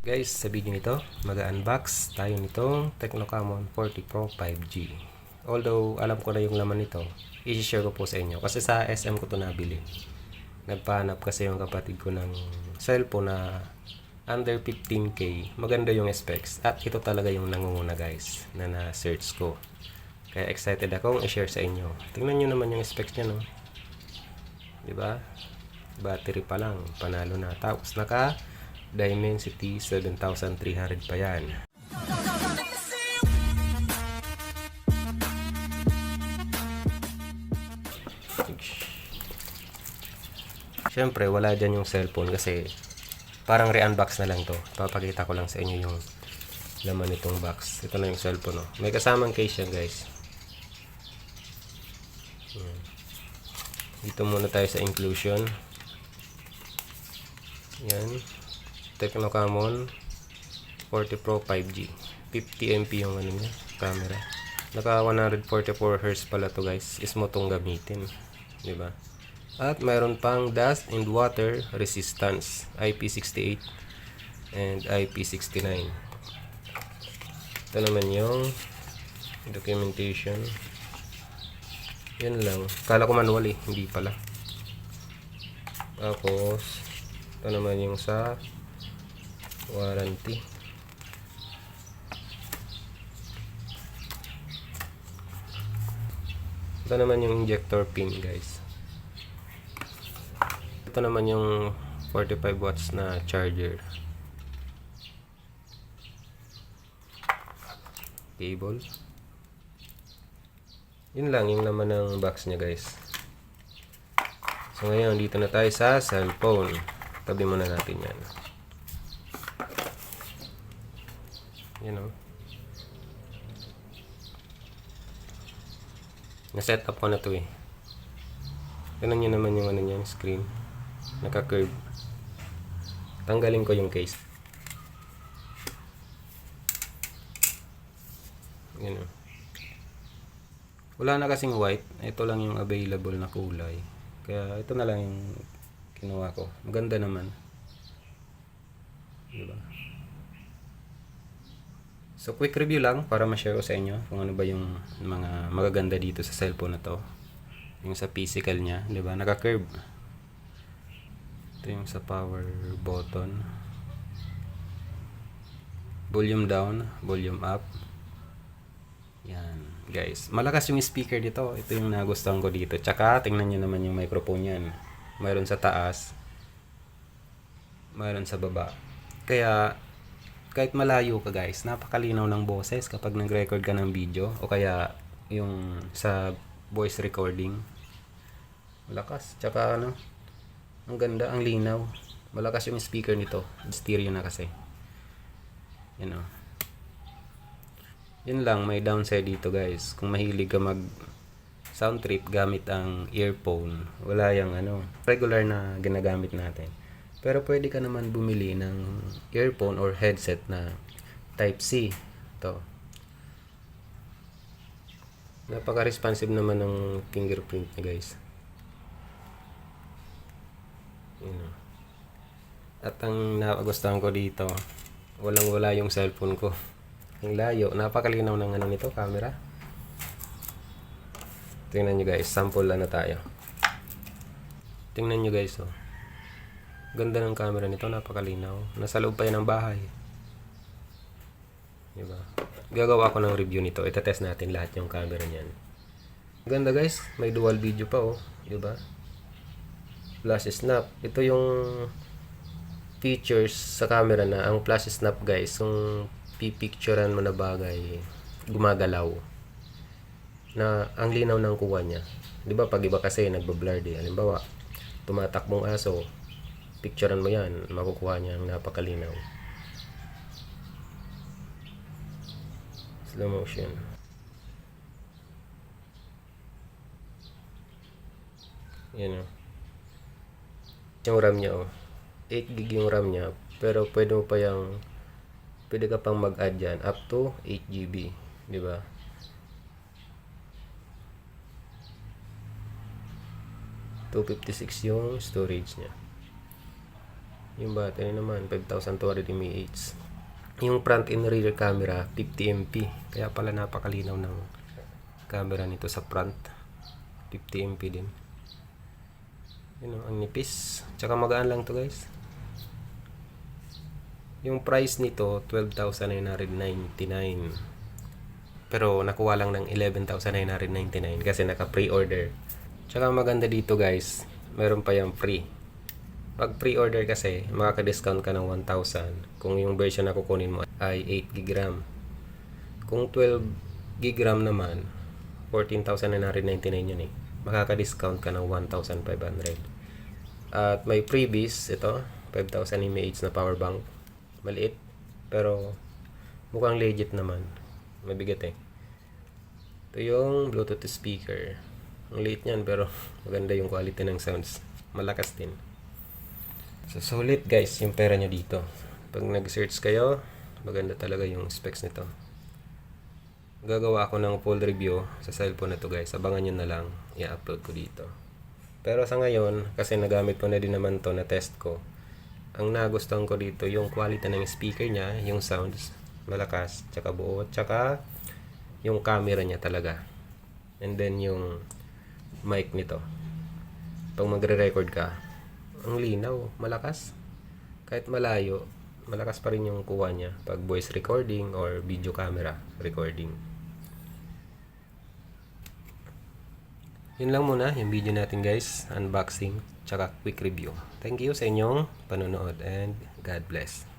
Guys, sa video nito, mag-unbox tayo nitong Tecno Camon 40 Pro 5G. Although, alam ko na yung laman nito, i-share ko po sa inyo. Kasi sa SM ko to nabili. Nagpahanap kasi yung kapatid ko ng cellphone na under 15K. Maganda yung specs. At ito talaga yung nangunguna guys, na na-search ko. Kaya excited akong i-share sa inyo. Tingnan nyo naman yung specs niya, no? Diba? Battery pa lang, panalo na. Tapos naka Dimensity 7300 pa yan. Siyempre wala dyan yung cellphone kasi parang re-unbox na lang to. Papakita ko lang sa inyo yung laman nitong box. Ito na yung cellphone, no? May kasamang case yan guys. Dito muna tayo sa inclusion. Yan, Tecno Camon 40 Pro 5G, 50MP yung ano niya, camera. Naka 144Hz pala to guys. Smooth tong gamitin, di ba? At mayroon pang dust and water resistance, IP68 and IP69. Ito naman yung documentation. Yan lang. Kala ko manual eh, hindi pala. Tapos ito naman yung sa warranty. Ito naman yung injector pin guys. Ito naman yung 45 watts na charger. Cable. Yun lang yung laman ng box nya guys. So ngayon dito na tayo sa cellphone. Tabi muna natin yan. Yan o. Na-set up ko na to eh. Ganun nyo naman yung ano niya, screen. Naka-curve. Tanggalin ko yung case. Yan o. Wala na kasing white. Ito lang yung available na kulay. Kaya ito na lang yung kinuha ko. Maganda naman. Diba? So quick review lang para ma-share ko sa inyo kung ano ba yung mga magaganda dito sa cellphone na to. Yung sa physical niya, 'di ba? Naka-curve. Ito yung sa power button. Volume down, volume up. Yan, guys. Malakas yung speaker dito. Ito yung nagustuhan ko dito. Tsaka tingnan niyo naman yung microphone niyan. Mayroon sa taas, mayroon sa baba. Kaya kahit malayo ka guys, napakalinaw ng boses kapag nag-record ka ng video o kaya yung sa voice recording. Malakas. Tsaka ano, ang ganda, ang linaw. Malakas yung speaker nito. Stereo na kasi. Yan o. Yun lang, may downside dito guys. Kung mahilig ka mag sound trip gamit ang earphone, wala yung ano, regular na ginagamit natin. Pero pwede ka naman bumili ng earphone or headset na type C. Ito. Napaka-responsive naman ng fingerprint niya guys. Yun. At ang napagustuhan ko dito, walang-wala yung cellphone ko. Ang layo. Napakalinaw ng ano nito, camera. Tingnan nyo guys, sample na tayo. Tingnan nyo guys, oh. Ganda ng camera nito, napakalinaw. Nasa loob pa yan ng bahay. Diba? Gagawa ko ng review nito. Itatest natin lahat yung camera niyan. Ganda guys, may dual video pa oh. Diba? Flash snap. Ito yung features sa camera na ang flash snap guys. Kung pipicturean mo na bagay, gumagalaw. Na ang linaw ng kuha niya. 'Di ba pag iba kasi nagbo-blur din. Halimbawa, tumatakbong aso, picturean mo 'yan, makukuha niya ang napakalinaw. Slow motion. Yan oh. Yung RAM niya oh. 8GB yung RAM niya, pero pwede ka pang mag-add yan up to 8GB, 'di ba? 256 yung storage niya. Yung battery naman 5200 mAh. Yung front and rear camera 50MP. Kaya pala napakalinaw ng camera nito sa front. 50MP din. Yun ang nipis. Tsaka magaan lang to guys. Yung price nito 12,999. Pero nakuha lang ng 11,999 kasi naka pre-order. Tsaka maganda dito guys, meron pa yung free. Pag pre-order kasi, makaka-discount ka ng 1,000 kung yung version na kukunin mo ay 8GB RAM. Kung 12GB RAM naman, 14,999 yun eh. Makaka-discount ka ng 1,500. At may freebies, ito, 5,000 mAh na power bank. Maliit, pero mukhang legit naman. Mabigat eh. Ito yung Bluetooth speaker. Ang liit niyan pero maganda yung quality ng sounds. Malakas din. So sulit guys yung pera nyo dito. Pag nag-search kayo, maganda talaga yung specs nito. Gagawa ako ng full review sa cellphone na to guys. Abangan nyo na lang. I-upload ko dito. Pero sa ngayon, kasi nagamit ko na din naman to na test ko. Ang nagustuhan ko dito, yung quality ng speaker niya, yung sounds, malakas, tsaka buo, tsaka yung camera niya talaga. And then yung mic nito. Pag magre-record ka, ang linaw, malakas. Kahit malayo, malakas pa rin yung kuha niya pag voice recording or video camera recording. Yun lang muna yung video natin guys, unboxing tsaka quick review. Thank you sa inyong panonood and God bless.